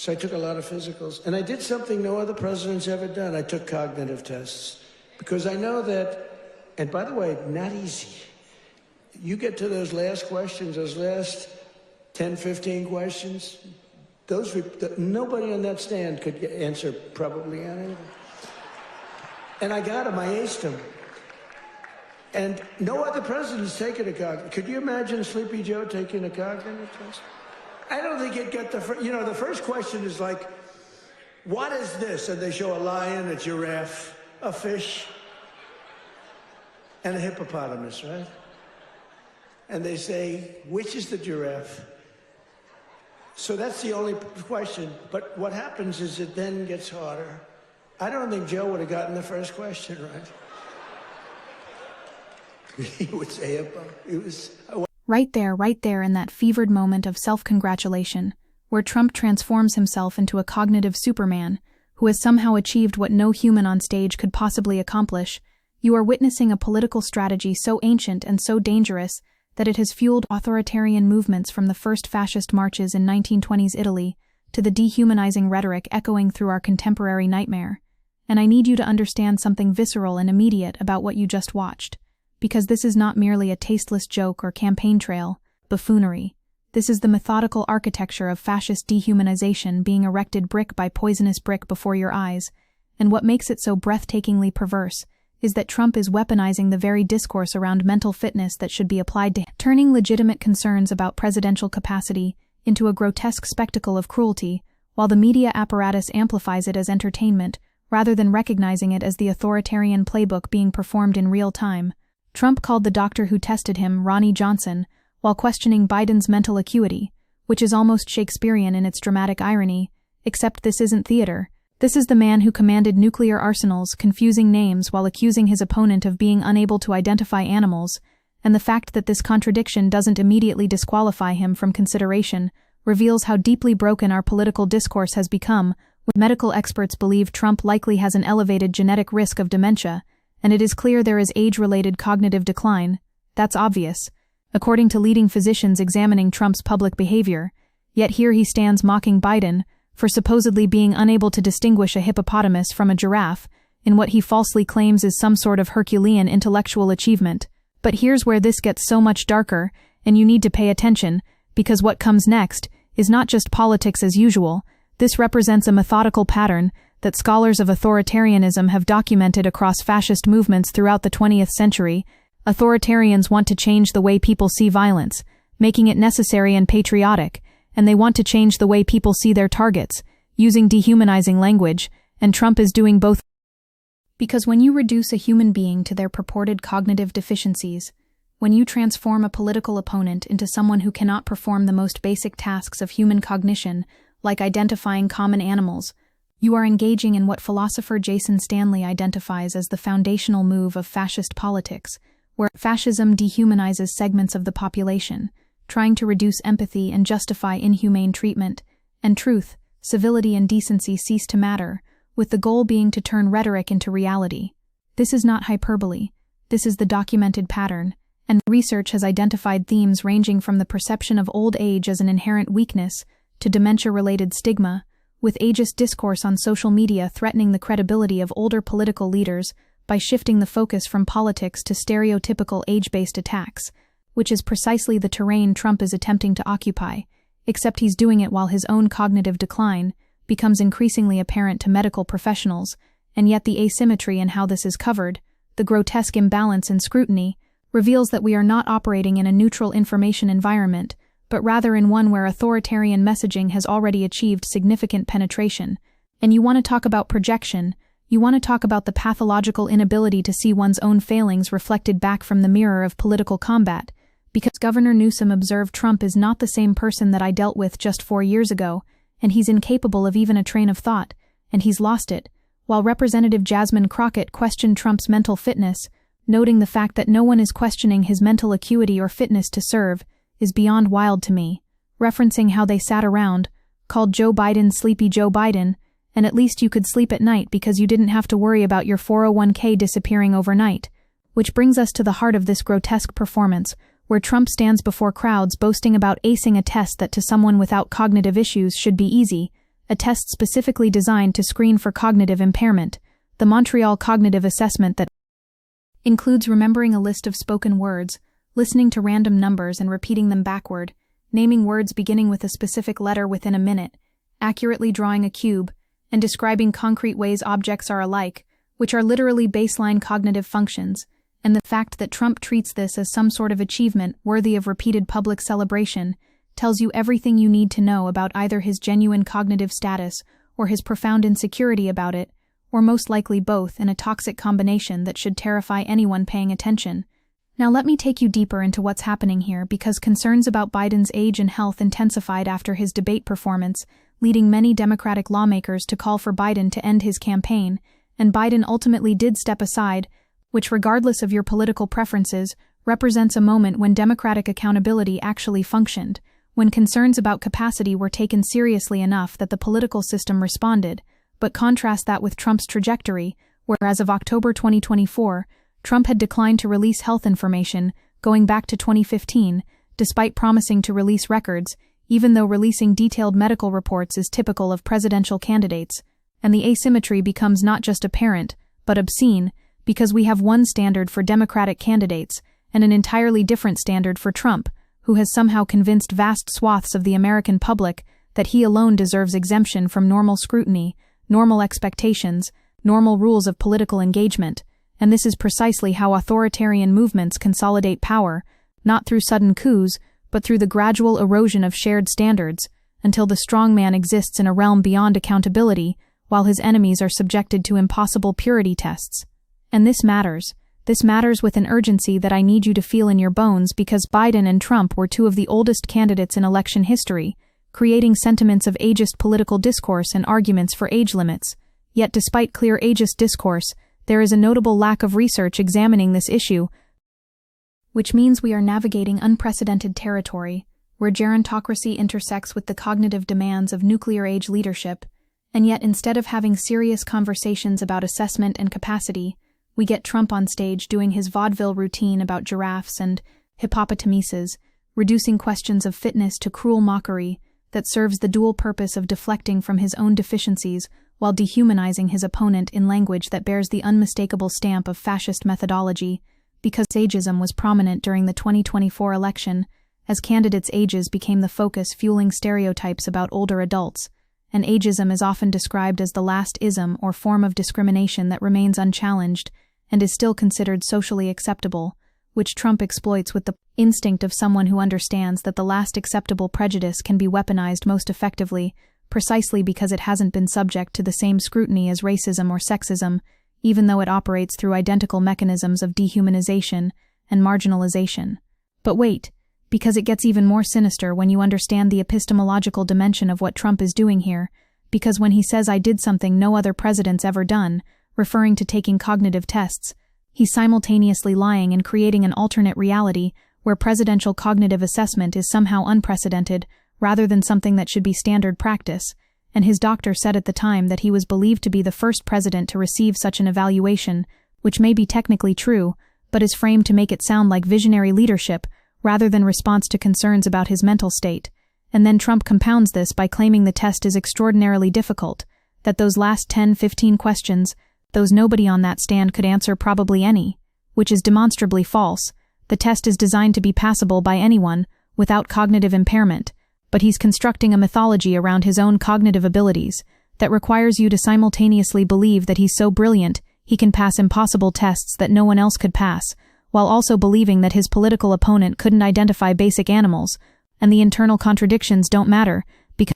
So I took a lot of physicals. And I did something no other president's ever done. I took cognitive tests. Because I know that, and by the way, not easy. You get to those last questions, those last 10, 15 questions, nobody on that stand could answer probably anything. And I got them, I aced them. And no other president's taken a cognitive. Could you imagine Sleepy Joe taking a cognitive test? I don't think it got the first question is like, what is this? And they show a lion, a giraffe, a fish, and a hippopotamus, right? And they say, which is the giraffe? So that's the only question. But what happens is it then gets harder. I don't think Joe would have gotten the first question right. He would say hippo. Right there in that fevered moment of self-congratulation, where Trump transforms himself into a cognitive Superman, who has somehow achieved what no human on stage could possibly accomplish, you are witnessing a political strategy so ancient and so dangerous that it has fueled authoritarian movements from the first fascist marches in 1920s Italy to the dehumanizing rhetoric echoing through our contemporary nightmare. And I need you to understand something visceral and immediate about what you just watched. Because this is not merely a tasteless joke or campaign trail, buffoonery. This is the methodical architecture of fascist dehumanization being erected brick by poisonous brick before your eyes, and what makes it so breathtakingly perverse is that Trump is weaponizing the very discourse around mental fitness that should be applied to turning legitimate concerns about presidential capacity into a grotesque spectacle of cruelty, while the media apparatus amplifies it as entertainment, rather than recognizing it as the authoritarian playbook being performed in real time. Trump called the doctor who tested him Ronnie Johnson, while questioning Biden's mental acuity, which is almost Shakespearean in its dramatic irony, except this isn't theater. This is the man who commanded nuclear arsenals, confusing names while accusing his opponent of being unable to identify animals, and the fact that this contradiction doesn't immediately disqualify him from consideration reveals how deeply broken our political discourse has become. Medical experts believe Trump likely has an elevated genetic risk of dementia, and it is clear there is age-related cognitive decline. That's obvious, according to leading physicians examining Trump's public behavior, yet here he stands mocking Biden for supposedly being unable to distinguish a hippopotamus from a giraffe in what he falsely claims is some sort of Herculean intellectual achievement. But here's where this gets so much darker, and you need to pay attention, because what comes next is not just politics as usual. This represents a methodical pattern that scholars of authoritarianism have documented across fascist movements throughout the 20th century. Authoritarians want to change the way people see violence, making it necessary and patriotic, and they want to change the way people see their targets, using dehumanizing language, and Trump is doing both. Because when you reduce a human being to their purported cognitive deficiencies, when you transform a political opponent into someone who cannot perform the most basic tasks of human cognition, like identifying common animals, you are engaging in what philosopher Jason Stanley identifies as the foundational move of fascist politics, where fascism dehumanizes segments of the population, trying to reduce empathy and justify inhumane treatment, and truth, civility and decency cease to matter, with the goal being to turn rhetoric into reality. This is not hyperbole. This is the documented pattern, and research has identified themes ranging from the perception of old age as an inherent weakness to dementia-related stigma, with ageist discourse on social media threatening the credibility of older political leaders by shifting the focus from politics to stereotypical age-based attacks, which is precisely the terrain Trump is attempting to occupy, except he's doing it while his own cognitive decline becomes increasingly apparent to medical professionals, and yet the asymmetry in how this is covered, the grotesque imbalance in scrutiny, reveals that we are not operating in a neutral information environment, but rather in one where authoritarian messaging has already achieved significant penetration. And you want to talk about projection, you want to talk about the pathological inability to see one's own failings reflected back from the mirror of political combat, because Governor Newsom observed Trump is not the same person that I dealt with just 4 years ago, and he's incapable of even a train of thought, and he's lost it, while Representative Jasmine Crockett questioned Trump's mental fitness, noting the fact that no one is questioning his mental acuity or fitness to serve, is beyond wild to me, referencing how they sat around, called Joe Biden Sleepy Joe Biden, and at least you could sleep at night because you didn't have to worry about your 401k disappearing overnight. Which brings us to the heart of this grotesque performance, where Trump stands before crowds boasting about acing a test that to someone without cognitive issues should be easy, a test specifically designed to screen for cognitive impairment, the Montreal Cognitive Assessment that includes remembering a list of spoken words, listening to random numbers and repeating them backward, naming words beginning with a specific letter within a minute, accurately drawing a cube, and describing concrete ways objects are alike, which are literally baseline cognitive functions, and the fact that Trump treats this as some sort of achievement worthy of repeated public celebration tells you everything you need to know about either his genuine cognitive status or his profound insecurity about it, or most likely both in a toxic combination that should terrify anyone paying attention. Now let me take you deeper into what's happening here, because concerns about Biden's age and health intensified after his debate performance, leading many Democratic lawmakers to call for Biden to end his campaign, and Biden ultimately did step aside, which, regardless of your political preferences, represents a moment when Democratic accountability actually functioned, when concerns about capacity were taken seriously enough that the political system responded. But contrast that with Trump's trajectory, where as of October 2024, Trump had declined to release health information going back to 2015, despite promising to release records, even though releasing detailed medical reports is typical of presidential candidates. And the asymmetry becomes not just apparent, but obscene, because we have one standard for Democratic candidates and an entirely different standard for Trump, who has somehow convinced vast swaths of the American public that he alone deserves exemption from normal scrutiny, normal expectations, normal rules of political engagement. And this is precisely how authoritarian movements consolidate power, not through sudden coups, but through the gradual erosion of shared standards, until the strong man exists in a realm beyond accountability, while his enemies are subjected to impossible purity tests. And this matters. This matters with an urgency that I need you to feel in your bones, because Biden and Trump were two of the oldest candidates in election history, creating sentiments of ageist political discourse and arguments for age limits. Yet despite clear ageist discourse, there is a notable lack of research examining this issue, which means we are navigating unprecedented territory, where gerontocracy intersects with the cognitive demands of nuclear-age leadership, and yet instead of having serious conversations about assessment and capacity, we get Trump on stage doing his vaudeville routine about giraffes and hippopotamuses, reducing questions of fitness to cruel mockery that serves the dual purpose of deflecting from his own deficiencies while dehumanizing his opponent in language that bears the unmistakable stamp of fascist methodology. Because ageism was prominent during the 2024 election, as candidates' ages became the focus, fueling stereotypes about older adults, and ageism is often described as the last ism or form of discrimination that remains unchallenged and is still considered socially acceptable, which Trump exploits with the instinct of someone who understands that the last acceptable prejudice can be weaponized most effectively, precisely because it hasn't been subject to the same scrutiny as racism or sexism, even though it operates through identical mechanisms of dehumanization and marginalization. But wait, because it gets even more sinister when you understand the epistemological dimension of what Trump is doing here, because when he says "I did something no other president's ever done," referring to taking cognitive tests, he's simultaneously lying and creating an alternate reality where presidential cognitive assessment is somehow unprecedented rather than something that should be standard practice, and his doctor said at the time that he was believed to be the first president to receive such an evaluation, which may be technically true, but is framed to make it sound like visionary leadership rather than response to concerns about his mental state. And then Trump compounds this by claiming the test is extraordinarily difficult, that those last 10-15 questions, those nobody on that stand could answer probably any, which is demonstrably false. The test is designed to be passable by anyone, without cognitive impairment, but he's constructing a mythology around his own cognitive abilities that requires you to simultaneously believe that he's so brilliant he can pass impossible tests that no one else could pass, while also believing that his political opponent couldn't identify basic animals, and the internal contradictions don't matter, because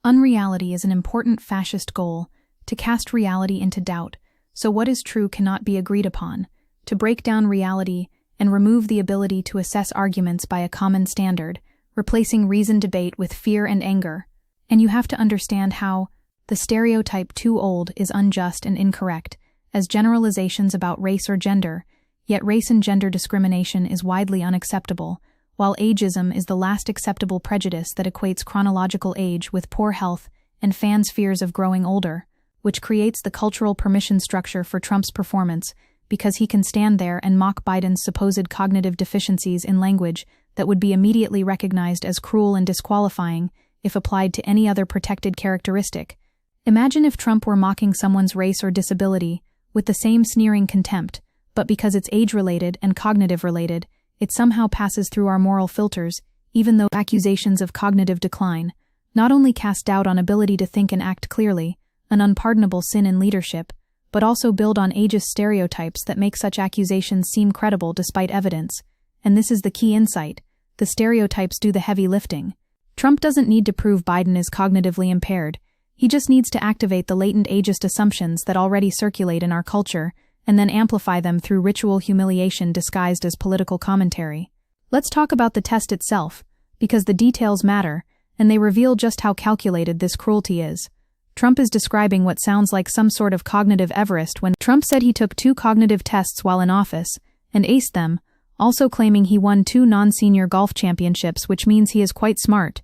unreality is an important fascist goal, to cast reality into doubt, so what is true cannot be agreed upon, to break down reality and remove the ability to assess arguments by a common standard, replacing reasoned debate with fear and anger. And you have to understand how the stereotype "too old" is unjust and incorrect, as generalizations about race or gender, yet race and gender discrimination is widely unacceptable, while ageism is the last acceptable prejudice that equates chronological age with poor health and fans' fears of growing older, which creates the cultural permission structure for Trump's performance, because he can stand there and mock Biden's supposed cognitive deficiencies in language that would be immediately recognized as cruel and disqualifying if applied to any other protected characteristic. Imagine if Trump were mocking someone's race or disability with the same sneering contempt, but because it's age-related and cognitive-related, it somehow passes through our moral filters, even though accusations of cognitive decline not only cast doubt on ability to think and act clearly, an unpardonable sin in leadership, but also build on ageist stereotypes that make such accusations seem credible despite evidence. And this is the key insight: the stereotypes do the heavy lifting. Trump doesn't need to prove Biden is cognitively impaired. He just needs to activate the latent ageist assumptions that already circulate in our culture, and then amplify them through ritual humiliation disguised as political commentary. Let's talk about the test itself, because the details matter, and they reveal just how calculated this cruelty is. Trump is describing what sounds like some sort of cognitive Everest when Trump said he took 2 cognitive tests while in office, and aced them, also claiming he won 2 non-senior golf championships, which means he is quite smart.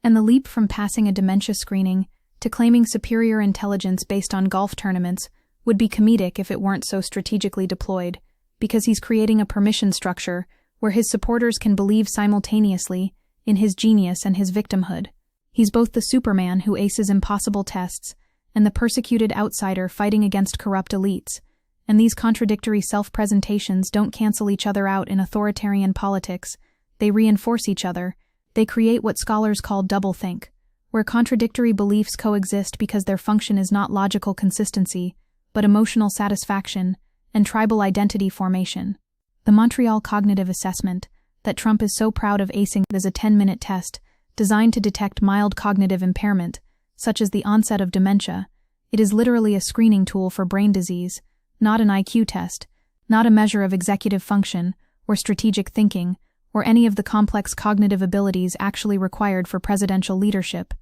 And the leap from passing a dementia screening to claiming superior intelligence based on golf tournaments would be comedic if it weren't so strategically deployed, because he's creating a permission structure where his supporters can believe simultaneously in his genius and his victimhood. He's both the Superman who aces impossible tests and the persecuted outsider fighting against corrupt elites. And these contradictory self-presentations don't cancel each other out in authoritarian politics. They reinforce each other. They create what scholars call doublethink, where contradictory beliefs coexist because their function is not logical consistency, but emotional satisfaction and tribal identity formation. The Montreal Cognitive Assessment, that Trump is so proud of acing, is a 10-minute test designed to detect mild cognitive impairment, such as the onset of dementia. It is literally a screening tool for brain disease, not an IQ test, not a measure of executive function or strategic thinking, or any of the complex cognitive abilities actually required for presidential leadership.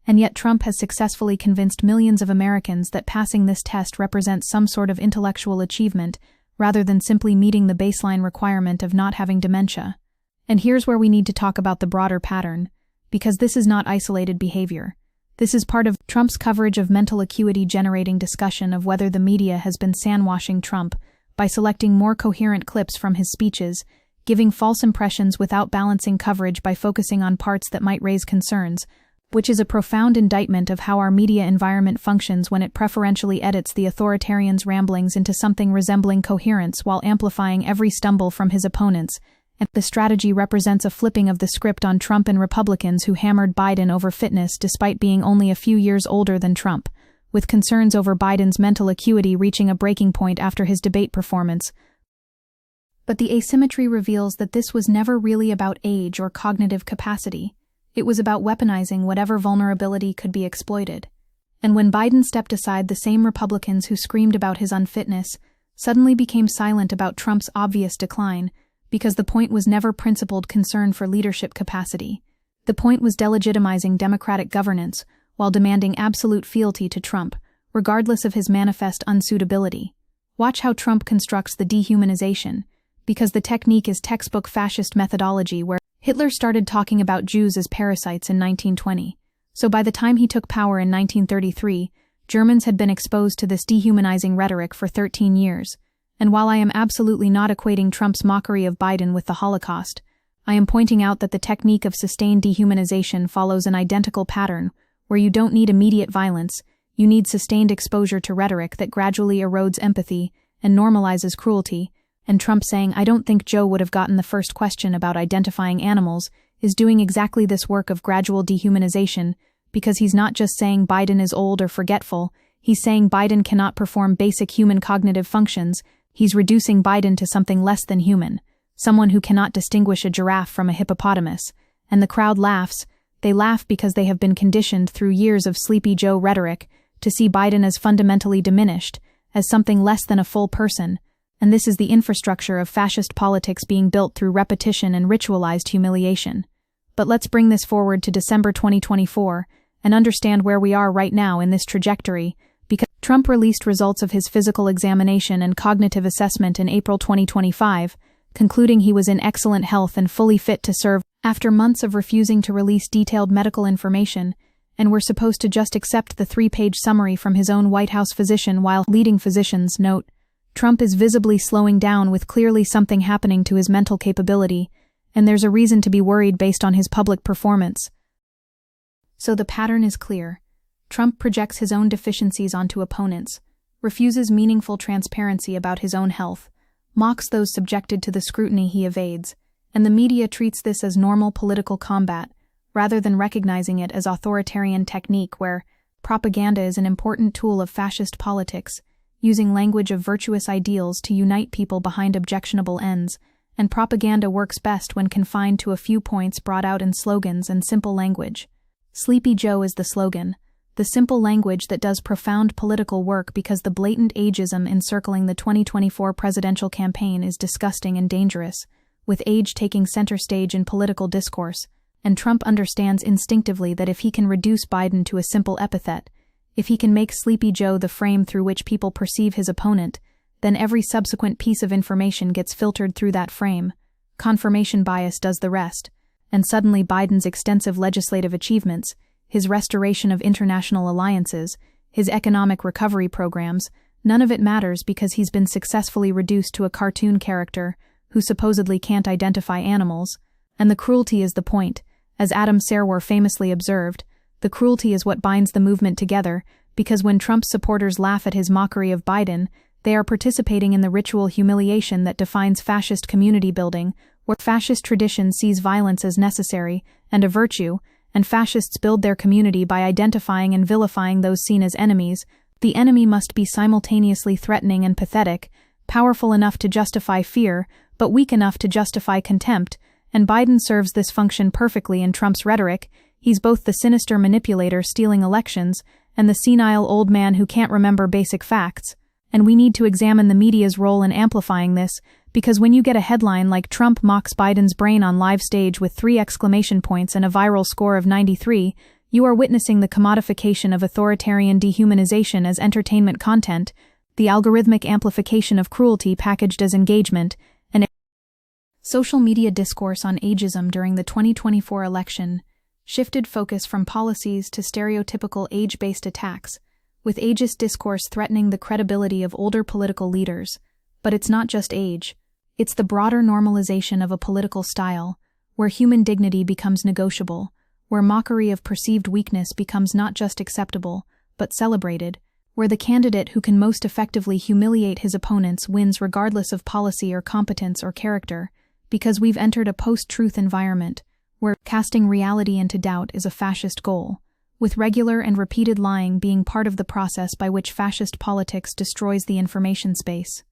And yet Trump has successfully convinced millions of Americans that passing this test represents some sort of intellectual achievement, rather than simply meeting the baseline requirement of not having dementia. And here's where we need to talk about the broader pattern, because this is not isolated behavior. This is part of Trump's coverage of mental acuity, generating discussion of whether the media has been sandwashing Trump by selecting more coherent clips from his speeches, giving false impressions without balancing coverage by focusing on parts that might raise concerns, which is a profound indictment of how our media environment functions when it preferentially edits the authoritarian's ramblings into something resembling coherence while amplifying every stumble from his opponents. And the strategy represents a flipping of the script on Trump and Republicans who hammered Biden over fitness despite being only a few years older than Trump, with concerns over Biden's mental acuity reaching a breaking point after his debate performance. But the asymmetry reveals that this was never really about age or cognitive capacity. It was about weaponizing whatever vulnerability could be exploited. And when Biden stepped aside, the same Republicans who screamed about his unfitness suddenly became silent about Trump's obvious decline, because the point was never principled concern for leadership capacity. The point was delegitimizing democratic governance while demanding absolute fealty to Trump, regardless of his manifest unsuitability. Watch how Trump constructs the dehumanization, because the technique is textbook fascist methodology where Hitler started talking about Jews as parasites in 1920. So by the time he took power in 1933, Germans had been exposed to this dehumanizing rhetoric for 13 years. And while I am absolutely not equating Trump's mockery of Biden with the Holocaust, I am pointing out that the technique of sustained dehumanization follows an identical pattern, where you don't need immediate violence, you need sustained exposure to rhetoric that gradually erodes empathy and normalizes cruelty. And Trump saying, "I don't think Joe would have gotten the first question about identifying animals," is doing exactly this work of gradual dehumanization, because he's not just saying Biden is old or forgetful, he's saying Biden cannot perform basic human cognitive functions. He's reducing Biden to something less than human, someone who cannot distinguish a giraffe from a hippopotamus. And the crowd laughs. They laugh because they have been conditioned through years of Sleepy Joe rhetoric to see Biden as fundamentally diminished, as something less than a full person. And this is the infrastructure of fascist politics being built through repetition and ritualized humiliation. But let's bring this forward to December 2024 and understand where we are right now in this trajectory, because Trump released results of his physical examination and cognitive assessment in April 2025, concluding he was in excellent health and fully fit to serve after months of refusing to release detailed medical information, and were supposed to just accept the 3-page summary from his own White House physician while leading physicians note, Trump is visibly slowing down with clearly something happening to his mental capability, and there's a reason to be worried based on his public performance. So the pattern is clear. Trump projects his own deficiencies onto opponents, refuses meaningful transparency about his own health, mocks those subjected to the scrutiny he evades, and the media treats this as normal political combat, rather than recognizing it as authoritarian technique where propaganda is an important tool of fascist politics, using language of virtuous ideals to unite people behind objectionable ends, and propaganda works best when confined to a few points brought out in slogans and simple language. Sleepy Joe is the slogan, the simple language that does profound political work because the blatant ageism encircling the 2024 presidential campaign is disgusting and dangerous, with age taking center stage in political discourse, and Trump understands instinctively that if he can reduce Biden to a simple epithet, if he can make Sleepy Joe the frame through which people perceive his opponent, then every subsequent piece of information gets filtered through that frame. Confirmation bias does the rest, and suddenly Biden's extensive legislative achievements, his restoration of international alliances, his economic recovery programs, none of it matters because he's been successfully reduced to a cartoon character who supposedly can't identify animals, and the cruelty is the point. As Adam Serwer famously observed, the cruelty is what binds the movement together, because when Trump's supporters laugh at his mockery of Biden, they are participating in the ritual humiliation that defines fascist community building, where fascist tradition sees violence as necessary and a virtue, and fascists build their community by identifying and vilifying those seen as enemies. The enemy must be simultaneously threatening and pathetic, powerful enough to justify fear, but weak enough to justify contempt, and Biden serves this function perfectly in Trump's rhetoric. He's both the sinister manipulator stealing elections and the senile old man who can't remember basic facts. And we need to examine the media's role in amplifying this, because when you get a headline like Trump mocks Biden's brain on live stage with 3 exclamation points and a viral score of 93, you are witnessing the commodification of authoritarian dehumanization as entertainment content, the algorithmic amplification of cruelty packaged as engagement, and social media discourse on ageism during the 2024 election shifted focus from policies to stereotypical age-based attacks, with ageist discourse threatening the credibility of older political leaders. But it's not just age. It's the broader normalization of a political style, where human dignity becomes negotiable, where mockery of perceived weakness becomes not just acceptable, but celebrated, where the candidate who can most effectively humiliate his opponents wins regardless of policy or competence or character, because we've entered a post-truth environment, where casting reality into doubt is a fascist goal, with regular and repeated lying being part of the process by which fascist politics destroys the information space.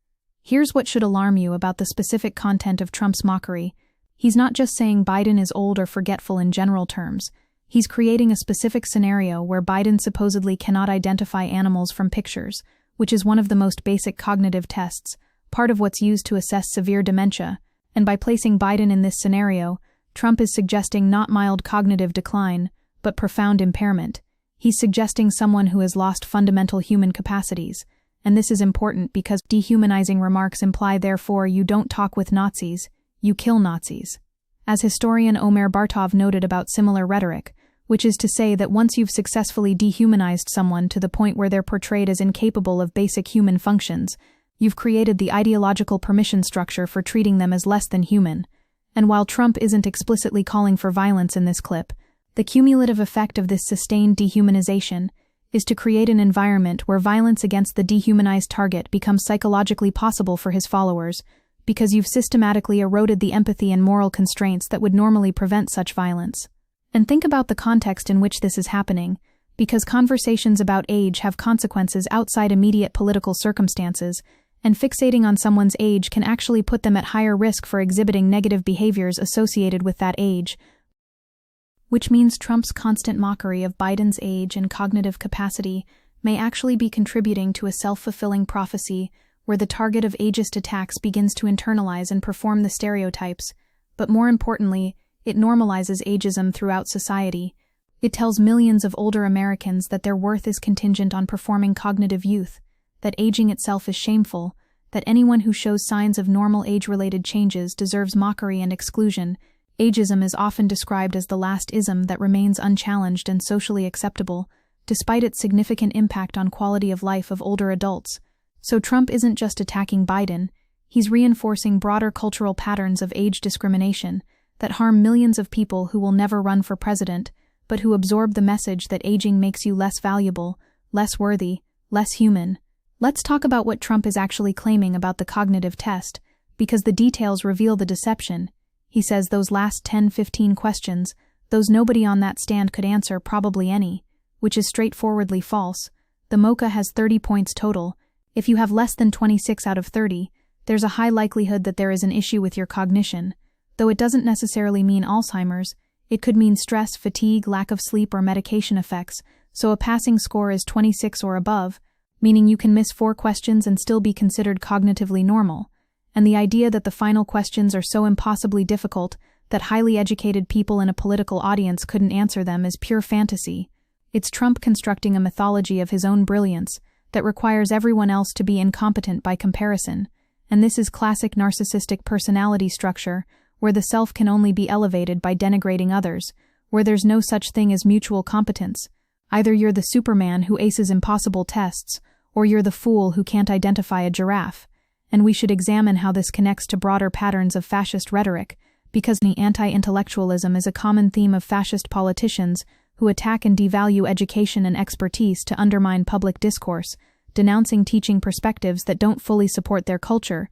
Here's what should alarm you about the specific content of Trump's mockery. He's not just saying Biden is old or forgetful in general terms. He's creating a specific scenario where Biden supposedly cannot identify animals from pictures, which is one of the most basic cognitive tests, part of what's used to assess severe dementia. And by placing Biden in this scenario, Trump is suggesting not mild cognitive decline, but profound impairment. He's suggesting someone who has lost fundamental human capacities. And this is important because dehumanizing remarks imply therefore you don't talk with Nazis, you kill Nazis. As historian Omer Bartov noted about similar rhetoric, which is to say that once you've successfully dehumanized someone to the point where they're portrayed as incapable of basic human functions, you've created the ideological permission structure for treating them as less than human. And while Trump isn't explicitly calling for violence in this clip, the cumulative effect of this sustained dehumanization is to create an environment where violence against the dehumanized target becomes psychologically possible for his followers, because you've systematically eroded the empathy and moral constraints that would normally prevent such violence. And think about the context in which this is happening, because conversations about age have consequences outside immediate political circumstances, and fixating on someone's age can actually put them at higher risk for exhibiting negative behaviors associated with that age, which means Trump's constant mockery of Biden's age and cognitive capacity may actually be contributing to a self-fulfilling prophecy where the target of ageist attacks begins to internalize and perform the stereotypes, but more importantly, it normalizes ageism throughout society. It tells millions of older Americans that their worth is contingent on performing cognitive youth, that aging itself is shameful, that anyone who shows signs of normal age-related changes deserves mockery and exclusion. Ageism is often described as the last ism that remains unchallenged and socially acceptable, despite its significant impact on quality of life of older adults. So Trump isn't just attacking Biden, he's reinforcing broader cultural patterns of age discrimination that harm millions of people who will never run for president, but who absorb the message that aging makes you less valuable, less worthy, less human. Let's talk about what Trump is actually claiming about the cognitive test, because the details reveal the deception. He says those last 10-15 questions, those nobody on that stand could answer probably any, which is straightforwardly false. The MOCA has 30 points total. If you have less than 26 out of 30, there's a high likelihood that there is an issue with your cognition. Though it doesn't necessarily mean Alzheimer's, it could mean stress, fatigue, lack of sleep, or medication effects, so a passing score is 26 or above, meaning you can miss 4 questions and still be considered cognitively normal. And the idea that the final questions are so impossibly difficult that highly educated people in a political audience couldn't answer them is pure fantasy. It's Trump constructing a mythology of his own brilliance that requires everyone else to be incompetent by comparison, and this is classic narcissistic personality structure, where the self can only be elevated by denigrating others, where there's no such thing as mutual competence. Either you're the Superman who aces impossible tests, or you're the fool who can't identify a giraffe. And we should examine how this connects to broader patterns of fascist rhetoric, because anti-intellectualism is a common theme of fascist politicians who attack and devalue education and expertise to undermine public discourse, denouncing teaching perspectives that don't fully support their culture.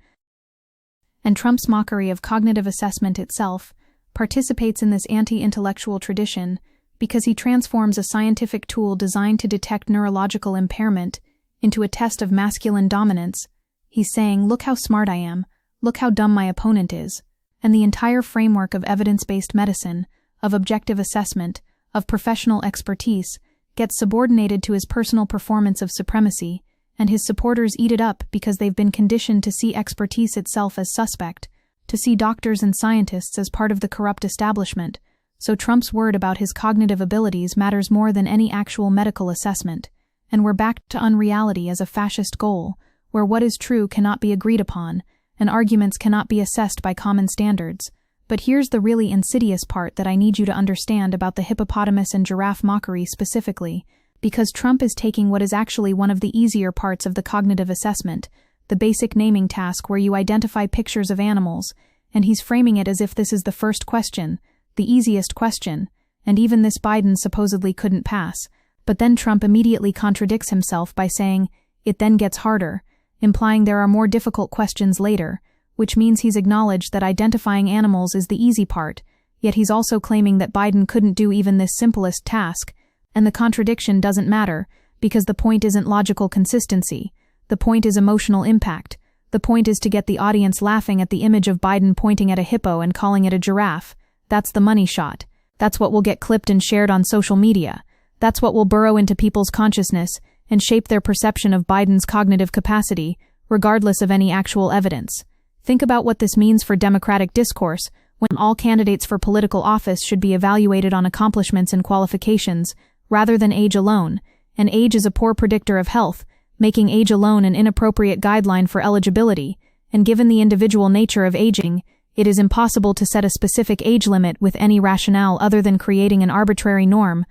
And Trump's mockery of cognitive assessment itself participates in this anti-intellectual tradition because he transforms a scientific tool designed to detect neurological impairment into a test of masculine dominance. He's saying, look how smart I am, look how dumb my opponent is. And the entire framework of evidence-based medicine, of objective assessment, of professional expertise, gets subordinated to his personal performance of supremacy, and his supporters eat it up because they've been conditioned to see expertise itself as suspect, to see doctors and scientists as part of the corrupt establishment. So Trump's word about his cognitive abilities matters more than any actual medical assessment, and we're back to unreality as a fascist goal, where what is true cannot be agreed upon, and arguments cannot be assessed by common standards. But here's the really insidious part that I need you to understand about the hippopotamus and giraffe mockery specifically, because Trump is taking what is actually one of the easier parts of the cognitive assessment, the basic naming task where you identify pictures of animals, and he's framing it as if this is the first question, the easiest question, and even this Biden supposedly couldn't pass. But then Trump immediately contradicts himself by saying, it then gets harder, implying there are more difficult questions later, which means he's acknowledged that identifying animals is the easy part, yet he's also claiming that Biden couldn't do even this simplest task. And the contradiction doesn't matter, because the point isn't logical consistency. The point is emotional impact. The point is to get the audience laughing at the image of Biden pointing at a hippo and calling it a giraffe. That's the money shot. That's what will get clipped and shared on social media. That's what will burrow into people's consciousness and shape their perception of Biden's cognitive capacity, regardless of any actual evidence. Think about what this means for democratic discourse, when all candidates for political office should be evaluated on accomplishments and qualifications, rather than age alone, and age is a poor predictor of health, making age alone an inappropriate guideline for eligibility, and given the individual nature of aging, it is impossible to set a specific age limit with any rationale other than creating an arbitrary norm.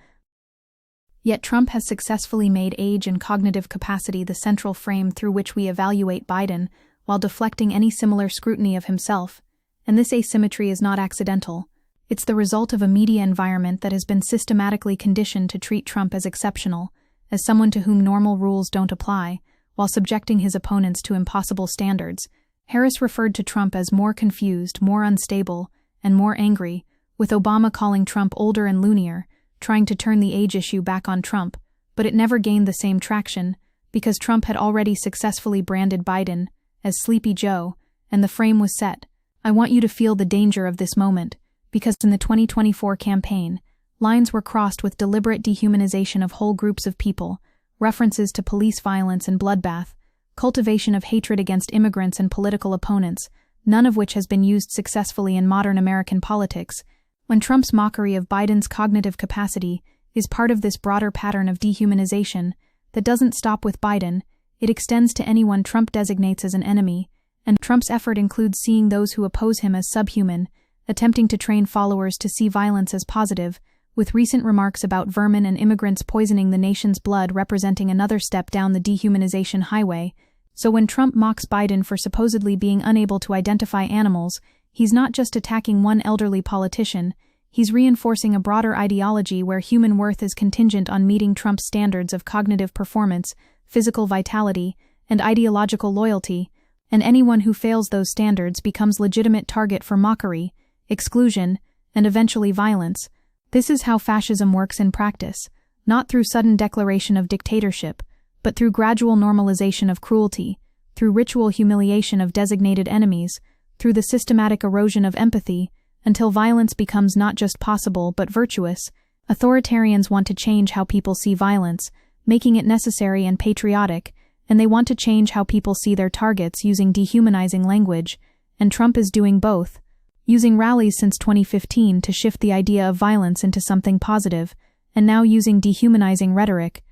Yet Trump has successfully made age and cognitive capacity the central frame through which we evaluate Biden, while deflecting any similar scrutiny of himself. And this asymmetry is not accidental. It's the result of a media environment that has been systematically conditioned to treat Trump as exceptional, as someone to whom normal rules don't apply, while subjecting his opponents to impossible standards. Harris referred to Trump as more confused, more unstable, and more angry, with Obama calling Trump older and loonier, trying to turn the age issue back on Trump, but it never gained the same traction, because Trump had already successfully branded Biden as Sleepy Joe, and the frame was set. I want you to feel the danger of this moment, because in the 2024 campaign, lines were crossed with deliberate dehumanization of whole groups of people, references to police violence and bloodbath, cultivation of hatred against immigrants and political opponents, none of which has been used successfully in modern American politics. When Trump's mockery of Biden's cognitive capacity is part of this broader pattern of dehumanization that doesn't stop with Biden, it extends to anyone Trump designates as an enemy, and Trump's effort includes seeing those who oppose him as subhuman, attempting to train followers to see violence as positive, with recent remarks about vermin and immigrants poisoning the nation's blood representing another step down the dehumanization highway. So when Trump mocks Biden for supposedly being unable to identify animals, he's not just attacking one elderly politician, He's reinforcing a broader ideology where human worth is contingent on meeting Trump's standards of cognitive performance, physical vitality, and ideological loyalty, and anyone who fails those standards becomes legitimate target for mockery, exclusion, and eventually violence. This is how fascism works in practice, not through sudden declaration of dictatorship, but through gradual normalization of cruelty, through ritual humiliation of designated enemies, through the systematic erosion of empathy, until violence becomes not just possible but virtuous. Authoritarians want to change how people see violence, making it necessary and patriotic, and they want to change how people see their targets using dehumanizing language, and Trump is doing both, using rallies since 2015 to shift the idea of violence into something positive, and now using dehumanizing rhetoric.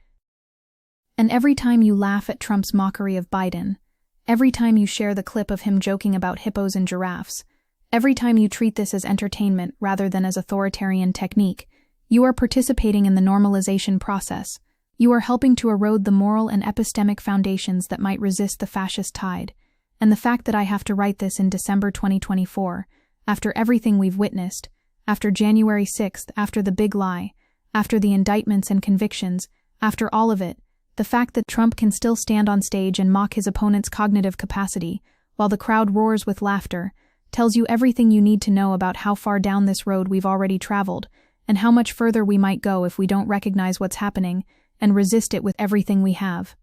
And every time you laugh at Trump's mockery of Biden, every time you share the clip of him joking about hippos and giraffes, every time you treat this as entertainment rather than as authoritarian technique, you are participating in the normalization process. You are helping to erode the moral and epistemic foundations that might resist the fascist tide. And the fact that I have to write this in December 2024, after everything we've witnessed, after January 6th, after the big lie, after the indictments and convictions, after all of it, the fact that Trump can still stand on stage and mock his opponent's cognitive capacity, while the crowd roars with laughter, tells you everything you need to know about how far down this road we've already traveled, and how much further we might go if we don't recognize what's happening and resist it with everything we have.